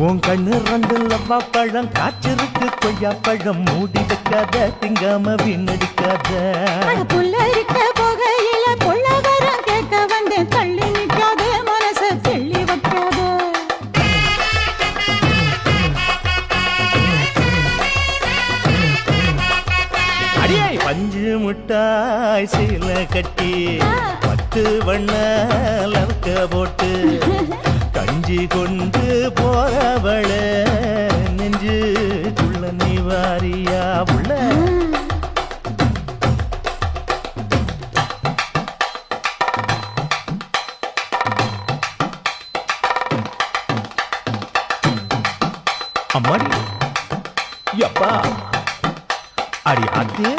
உன் கண்ணு ரெண்டு லவ்வா பழம் காய்ச்சிருக்கு கொய்யா பழம் மூடி வைக்காத திங்காம வீணடிக்காத புள்ள இருக்க போகையில புள்ள வரம் கேட்க வந்தேன் தள்ளி நிற்காத மனச தெள்ளி வைக்காத அடியே பஞ்சு முட்டாய் சீல கட்டி 10 வண்ண லவக்க போட்டு கஞ்சி கொண்டு போறவள நெஞ்சுக்குள்ள நீ வாரியா உள்ள அம்மாடி யப்பா அடி ஆத்தே